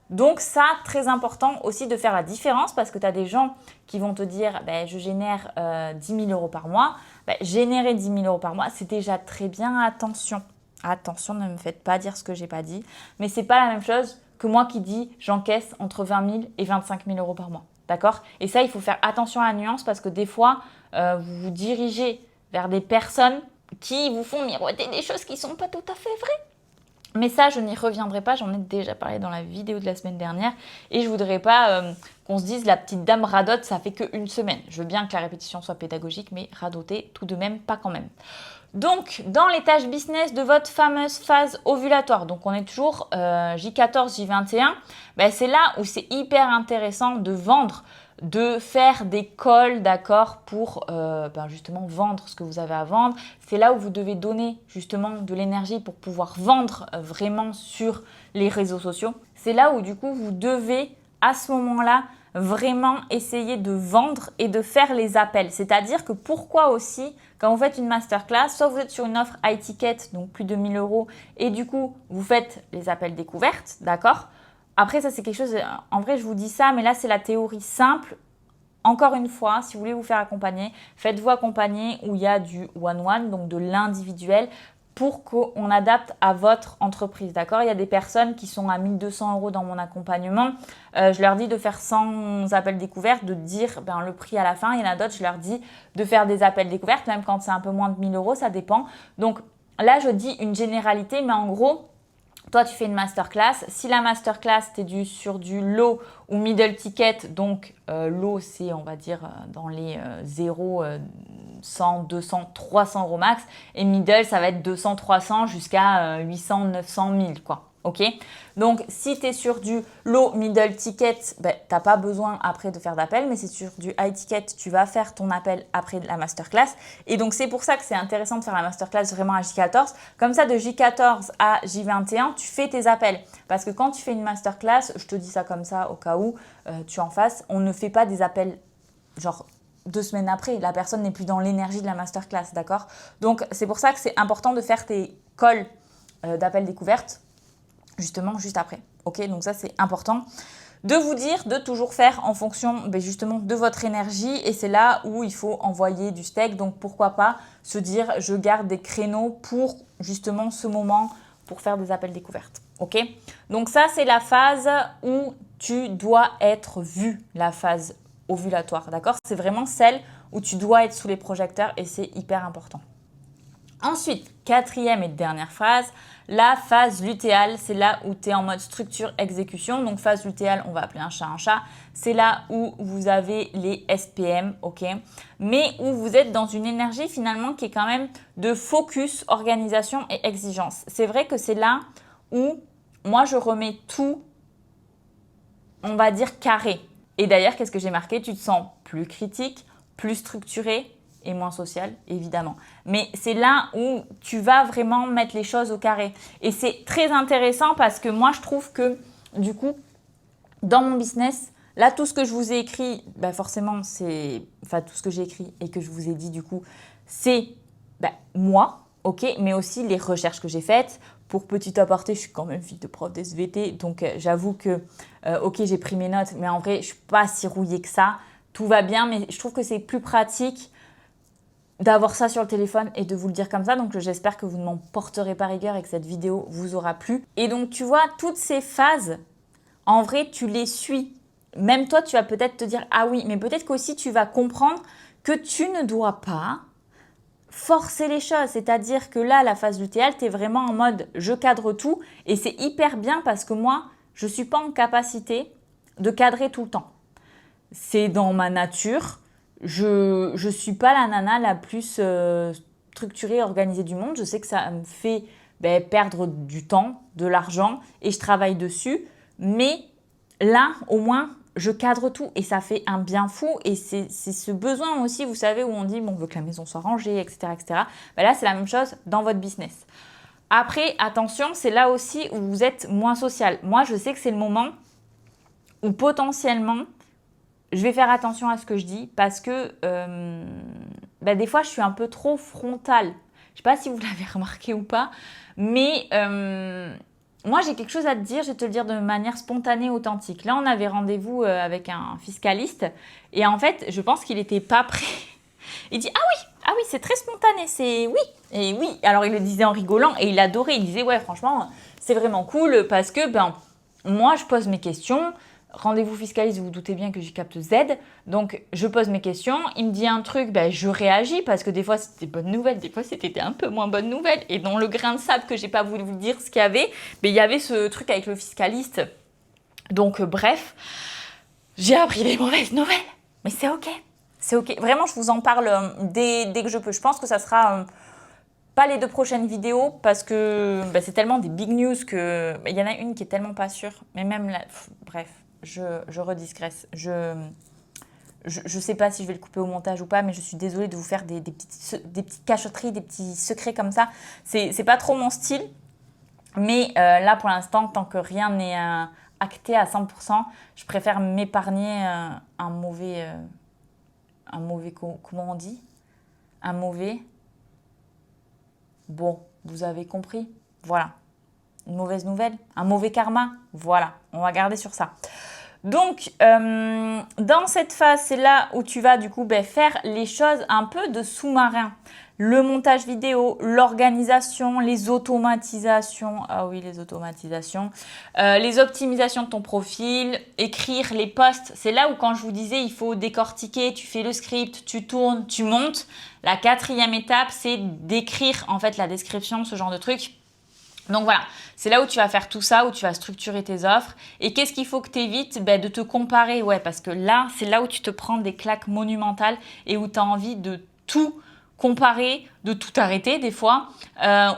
Speaker 1: Donc, ça, très important aussi de faire la différence parce que tu as des gens qui vont te dire je génère 10 000 euros par mois. Générer 10 000 euros par mois, c'est déjà très bien. Attention. Attention, ne me faites pas dire ce que je n'ai pas dit. Mais ce n'est pas la même chose que moi qui dis j'encaisse entre 20 000 et 25 000 euros par mois. D'accord ? Et ça, il faut faire attention à la nuance parce que des fois, vous vous dirigez vers des personnes qui vous font miroiter des choses qui ne sont pas tout à fait vraies. Mais ça, je n'y reviendrai pas. J'en ai déjà parlé dans la vidéo de la semaine dernière. Et je ne voudrais pas qu'on se dise la petite dame radote, ça fait qu'une semaine. Je veux bien que la répétition soit pédagogique, mais radoter tout de même, pas quand même. Donc, dans les tâches business de votre fameuse phase ovulatoire, donc on est toujours J14, J21, c'est là où c'est hyper intéressant de vendre, de faire des calls, d'accord, pour justement vendre ce que vous avez à vendre. C'est là où vous devez donner justement de l'énergie pour pouvoir vendre vraiment sur les réseaux sociaux. C'est là où du coup vous devez à ce moment-là vraiment essayer de vendre et de faire les appels. C'est-à-dire que pourquoi aussi, quand vous faites une masterclass, soit vous êtes sur une offre high ticket, donc plus de 1 000 euros, et du coup, vous faites les appels découvertes, d'accord ? Après, ça, c'est quelque chose, en vrai, je vous dis ça, mais là, c'est la théorie simple. Encore une fois, si vous voulez vous faire accompagner, faites-vous accompagner où il y a du one-one, donc de l'individuel, pour qu'on adapte à votre entreprise, d'accord ? Il y a des personnes qui sont à 1 200 euros dans mon accompagnement. Je leur dis de faire 100 appels découvertes, de dire le prix à la fin. Il y en a d'autres, je leur dis de faire des appels découvertes, même quand c'est un peu moins de 1 000 euros, ça dépend. Donc là, je dis une généralité, mais en gros, toi, tu fais une masterclass. Si la masterclass, tu es sur du low ou middle ticket, donc low, c'est, on va dire, dans les 0, 100, 200, 300 euros max. Et middle, ça va être 200, 300 jusqu'à 800, 900, 1000, quoi. Ok ? Donc, si tu es sur du low middle ticket, tu n'as pas besoin après de faire d'appel, mais c'est sur du high ticket, tu vas faire ton appel après la masterclass. Et donc, c'est pour ça que c'est intéressant de faire la masterclass vraiment à J14. Comme ça, de J14 à J21, tu fais tes appels. Parce que quand tu fais une masterclass, je te dis ça comme ça au cas où tu en fasses, on ne fait pas des appels genre 2 semaines après. La personne n'est plus dans l'énergie de la masterclass, d'accord ? Donc, c'est pour ça que c'est important de faire tes calls d'appel découverte justement juste après. Ok, donc ça c'est important de vous dire de toujours faire en fonction justement de votre énergie et c'est là où il faut envoyer du steak. Donc pourquoi pas se dire je garde des créneaux pour justement ce moment pour faire des appels découvertes. Ok, donc ça c'est la phase où tu dois être vu, la phase ovulatoire, d'accord ? C'est vraiment celle où tu dois être sous les projecteurs et c'est hyper important. Ensuite, 4e et dernière phase, la phase lutéale, c'est là où tu es en mode structure-exécution. Donc, phase lutéale, on va appeler un chat. C'est là où vous avez les SPM, ok, mais où vous êtes dans une énergie finalement qui est quand même de focus, organisation et exigence. C'est vrai que c'est là où moi, je remets tout, on va dire, carré. Et d'ailleurs, qu'est-ce que j'ai marqué ? Tu te sens plus critique, plus structuré, et moins social, évidemment. Mais c'est là où tu vas vraiment mettre les choses au carré. Et c'est très intéressant parce que moi, je trouve que, du coup, dans mon business, là, tout ce que je vous ai écrit, forcément, c'est... Enfin, tout ce que j'ai écrit et que je vous ai dit, du coup, c'est moi, ok, mais aussi les recherches que j'ai faites. Pour petit aparté, je suis quand même fille de prof d'SVT, donc j'avoue que, ok, j'ai pris mes notes, mais en vrai, je ne suis pas si rouillée que ça. Tout va bien, mais je trouve que c'est plus pratique d'avoir ça sur le téléphone et de vous le dire comme ça. Donc, j'espère que vous ne m'en porterez pas rigueur et que cette vidéo vous aura plu. Et donc, tu vois, toutes ces phases, en vrai, tu les suis. Même toi, tu vas peut-être te dire « Ah oui », mais peut-être qu'aussi tu vas comprendre que tu ne dois pas forcer les choses. C'est-à-dire que là, la phase lutéale, tu es vraiment en mode « Je cadre tout » et c'est hyper bien parce que moi, je ne suis pas en capacité de cadrer tout le temps. C'est dans ma nature. Je ne suis pas la nana la plus structurée, organisée du monde. Je sais que ça me fait perdre du temps, de l'argent et je travaille dessus. Mais là, au moins, je cadre tout et ça fait un bien fou. Et c'est ce besoin aussi, vous savez, où on dit bon, on veut que la maison soit rangée, etc. etc. Là, c'est la même chose dans votre business. Après, attention, c'est là aussi où vous êtes moins social. Moi, je sais que c'est le moment où potentiellement, je vais faire attention à ce que je dis parce que des fois, je suis un peu trop frontale. Je ne sais pas si vous l'avez remarqué ou pas, mais moi, j'ai quelque chose à te dire. Je vais te le dire de manière spontanée, authentique. Là, on avait rendez-vous avec un fiscaliste et en fait, je pense qu'il n'était pas prêt. Il dit « Ah oui, c'est très spontané, c'est oui. » Et oui, alors il le disait en rigolant et il adorait. Il disait « Ouais, franchement, c'est vraiment cool parce que moi, je pose mes questions. » Rendez-vous fiscaliste, vous vous doutez bien que j'y capte Z. Donc, je pose mes questions. Il me dit un truc, je réagis parce que des fois, c'était bonne nouvelle. Des fois, c'était un peu moins bonne nouvelle. Et dans le grain de sable que j'ai pas voulu vous dire ce qu'il y avait, il y avait ce truc avec le fiscaliste. Donc, bref, j'ai appris des mauvaises nouvelles. Mais c'est OK. C'est OK. Vraiment, je vous en parle dès que je peux. Je pense que ça sera pas les 2 prochaines vidéos parce que c'est tellement des big news que il y en a une qui est tellement pas sûre. Mais même là, bref. Je redisgresse. Je sais pas si je vais le couper au montage ou pas, mais je suis désolée de vous faire des petites cachotteries, des petits secrets comme ça. C'est pas trop mon style. Mais là, pour l'instant, tant que rien n'est acté à 100%, je préfère m'épargner un mauvais, comment on dit? Un mauvais... Bon, vous avez compris. Voilà. Une mauvaise nouvelle, un mauvais karma. Voilà, on va garder sur ça. Donc, dans cette phase, c'est là où tu vas du coup faire les choses un peu de sous-marin. Le montage vidéo, l'organisation, les automatisations. Ah oui, les automatisations. Les optimisations de ton profil, écrire les posts. C'est là où quand je vous disais, il faut décortiquer, tu fais le script, tu tournes, tu montes. La 4e étape, c'est d'écrire en fait la description, ce genre de truc. Donc voilà, c'est là où tu vas faire tout ça, où tu vas structurer tes offres. Et qu'est-ce qu'il faut que tu évites? De te comparer, ouais, parce que là, c'est là où tu te prends des claques monumentales et où tu as envie de tout comparer, de tout arrêter des fois,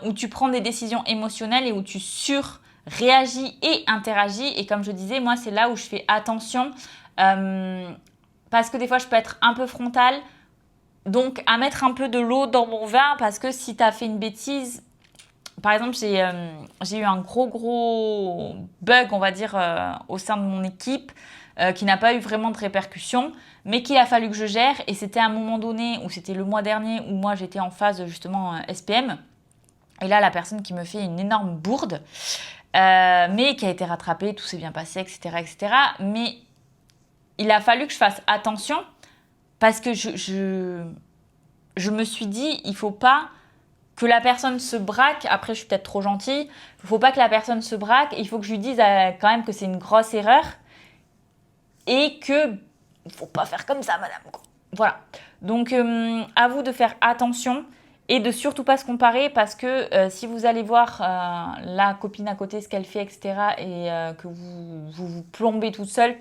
Speaker 1: où tu prends des décisions émotionnelles et où tu surréagis et interagis. Et comme je disais, moi, c'est là où je fais attention parce que des fois, je peux être un peu frontale. Donc, à mettre un peu de l'eau dans mon vin parce que si tu as fait une bêtise... Par exemple, j'ai eu un gros bug, on va dire, au sein de mon équipe qui n'a pas eu vraiment de répercussions, mais qu'il a fallu que je gère. Et c'était à un moment donné, ou c'était le mois dernier, où moi j'étais en phase justement SPM. Et là, la personne qui me fait une énorme bourde, mais qui a été rattrapée, tout s'est bien passé, etc., etc. Mais il a fallu que je fasse attention parce que je me suis dit, il ne faut pas... que la personne se braque, après je suis peut-être trop gentille, il ne faut pas que la personne se braque, il faut que je lui dise quand même que c'est une grosse erreur et que il ne faut pas faire comme ça, madame. Voilà. Donc, à vous de faire attention et de surtout pas se comparer parce que si vous allez voir la copine à côté, ce qu'elle fait, etc. et que vous plombez toute seule,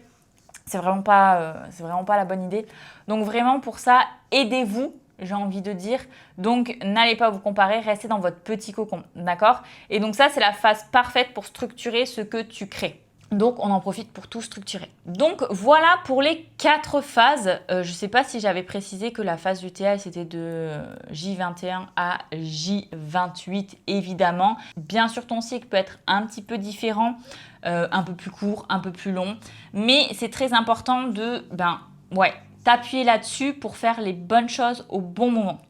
Speaker 1: c'est vraiment pas la bonne idée. Donc, vraiment pour ça, aidez-vous. J'ai envie de dire. Donc, n'allez pas vous comparer, restez dans votre petit cocon, d'accord? Et donc ça, c'est la phase parfaite pour structurer ce que tu crées. Donc, on en profite pour tout structurer. Donc, voilà pour les 4 phases. Je ne sais pas si j'avais précisé que la phase UTL, c'était de J21 à J28, évidemment. Bien sûr, ton cycle peut être un petit peu différent, un peu plus court, un peu plus long. Mais c'est très important de, t'appuyer là-dessus pour faire les bonnes choses au bon moment.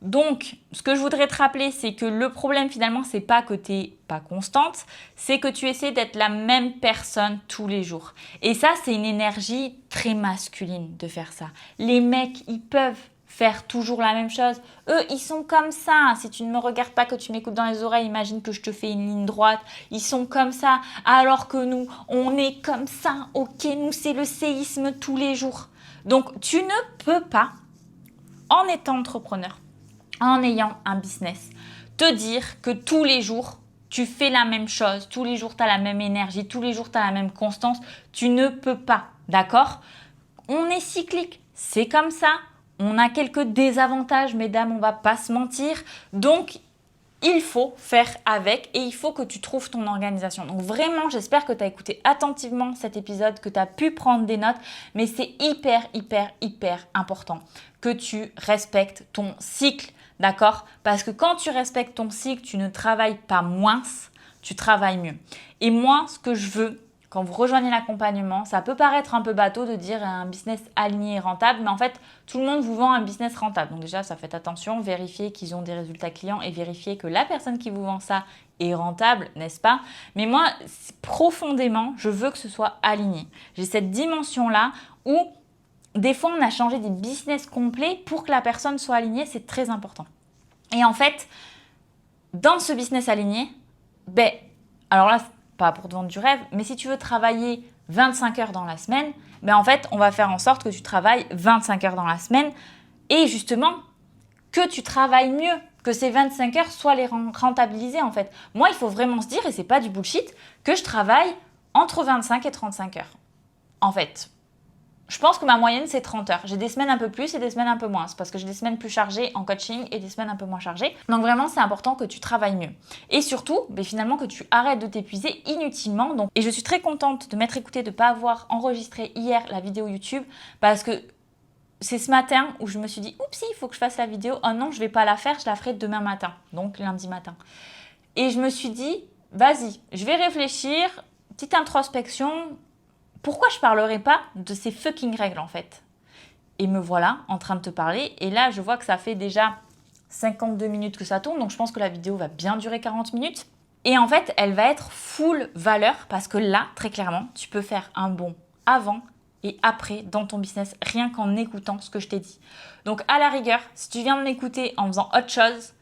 Speaker 1: Donc, ce que je voudrais te rappeler, c'est que le problème finalement, c'est pas que tu n'es pas constante, c'est que tu essaies d'être la même personne tous les jours. Et ça, c'est une énergie très masculine de faire ça. Les mecs, ils peuvent faire toujours la même chose. Eux, ils sont comme ça. Si tu ne me regardes pas, que tu m'écoutes dans les oreilles, imagine que je te fais une ligne droite. Ils sont comme ça. Alors que nous, on est comme ça. Ok, nous, c'est le séisme tous les jours. Donc, tu ne peux pas, en étant entrepreneur, en ayant un business, te dire que tous les jours, tu fais la même chose, tous les jours, tu as la même énergie, tous les jours, tu as la même constance. Tu ne peux pas, d'accord? On est cyclique, c'est comme ça. On a quelques désavantages, mesdames, on va pas se mentir. Donc, il faut faire avec et il faut que tu trouves ton organisation. Donc vraiment, j'espère que tu as écouté attentivement cet épisode, que tu as pu prendre des notes, mais c'est hyper, hyper, hyper important que tu respectes ton cycle, d'accord? Parce que quand tu respectes ton cycle, tu ne travailles pas moins, tu travailles mieux. Et moi, ce que je veux, quand vous rejoignez l'accompagnement, ça peut paraître un peu bateau de dire un business aligné et rentable, mais en fait, tout le monde vous vend un business rentable. Donc déjà, ça fait attention, vérifiez qu'ils ont des résultats clients et vérifiez que la personne qui vous vend ça est rentable, n'est-ce pas? Mais moi, profondément, je veux que ce soit aligné. J'ai cette dimension-là où des fois, on a changé des business complets pour que la personne soit alignée, c'est très important. Et en fait, dans ce business aligné, alors là, pas pour te vendre du rêve, mais si tu veux travailler 25 heures dans la semaine, en fait, on va faire en sorte que tu travailles 25 heures dans la semaine et justement, que tu travailles mieux, que ces 25 heures soient les rentabilisées en fait. Moi, il faut vraiment se dire, et c'est pas du bullshit, que je travaille entre 25 et 35 heures. En fait, je pense que ma moyenne, c'est 30 heures. J'ai des semaines un peu plus et des semaines un peu moins. C'est parce que j'ai des semaines plus chargées en coaching et des semaines un peu moins chargées. Donc vraiment, c'est important que tu travailles mieux. Et surtout, finalement, que tu arrêtes de t'épuiser inutilement. Et je suis très contente de m'être écoutée, de ne pas avoir enregistré hier la vidéo YouTube parce que c'est ce matin où je me suis dit « Oups, il faut que je fasse la vidéo. Oh non, je ne vais pas la faire, je la ferai demain matin. » Donc lundi matin. Et je me suis dit « Vas-y, je vais réfléchir. Petite introspection. » Pourquoi je ne parlerai pas de ces fucking règles en fait? Et me voilà en train de te parler. Et là, je vois que ça fait déjà 52 minutes que ça tourne. Donc, je pense que la vidéo va bien durer 40 minutes. Et en fait, elle va être full valeur parce que là, très clairement, tu peux faire un bond avant et après dans ton business rien qu'en écoutant ce que je t'ai dit. Donc, à la rigueur, si tu viens de m'écouter en faisant autre chose,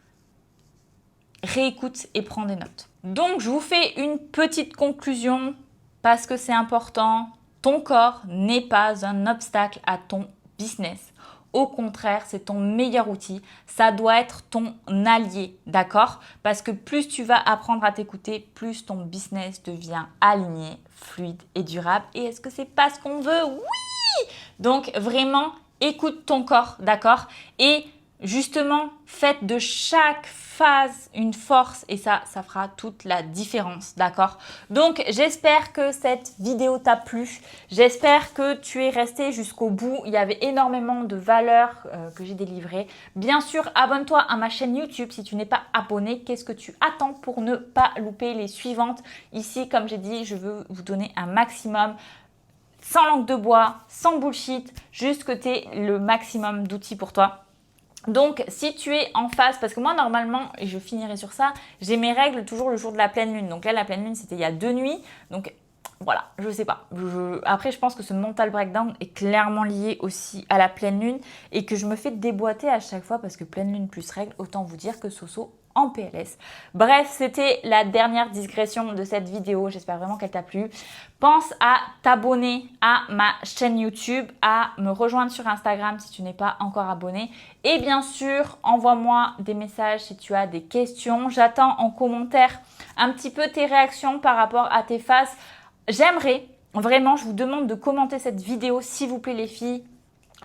Speaker 1: réécoute et prends des notes. Donc, je vous fais une petite conclusion. Parce que c'est important, ton corps n'est pas un obstacle à ton business. Au contraire, c'est ton meilleur outil. Ça doit être ton allié, d'accord? Parce que plus tu vas apprendre à t'écouter, plus ton business devient aligné, fluide et durable. Et est-ce que c'est pas ce qu'on veut? Oui! Donc vraiment, écoute ton corps, d'accord? Et justement, faites de chaque phase une force et ça fera toute la différence, d'accord? Donc, j'espère que cette vidéo t'a plu. J'espère que tu es resté jusqu'au bout. Il y avait énormément de valeurs que j'ai délivrées. Bien sûr, abonne-toi à ma chaîne YouTube si tu n'es pas abonné. Qu'est-ce que tu attends pour ne pas louper les suivantes? Ici, comme j'ai dit, je veux vous donner un maximum sans langue de bois, sans bullshit, juste que tu aies le maximum d'outils pour toi. Donc, si tu es en phase, parce que moi, normalement, et je finirai sur ça, j'ai mes règles toujours le jour de la pleine lune. Donc là, la pleine lune, c'était il y a 2 nuits. Donc, voilà, je sais pas. Après, je pense que ce mental breakdown est clairement lié aussi à la pleine lune et que je me fais déboîter à chaque fois parce que pleine lune plus règle, autant vous dire que Soso en PLS. Bref, c'était la dernière digression de cette vidéo. J'espère vraiment qu'elle t'a plu. Pense à t'abonner à ma chaîne YouTube, à me rejoindre sur Instagram si tu n'es pas encore abonné. Et bien sûr, envoie-moi des messages si tu as des questions. J'attends en commentaire un petit peu tes réactions par rapport à tes phases. J'aimerais, vraiment, je vous demande de commenter cette vidéo, s'il vous plaît les filles.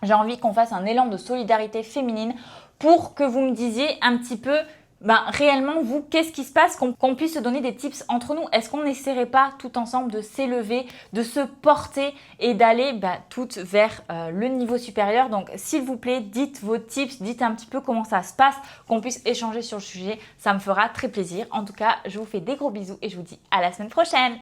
Speaker 1: J'ai envie qu'on fasse un élan de solidarité féminine pour que vous me disiez un petit peu réellement, vous, qu'est-ce qui se passe, qu'on puisse se donner des tips entre nous? Est-ce qu'on n'essaierait pas tout ensemble de s'élever, de se porter et d'aller toutes vers le niveau supérieur? Donc, s'il vous plaît, dites vos tips, dites un petit peu comment ça se passe, qu'on puisse échanger sur le sujet. Ça me fera très plaisir. En tout cas, je vous fais des gros bisous et je vous dis à la semaine prochaine.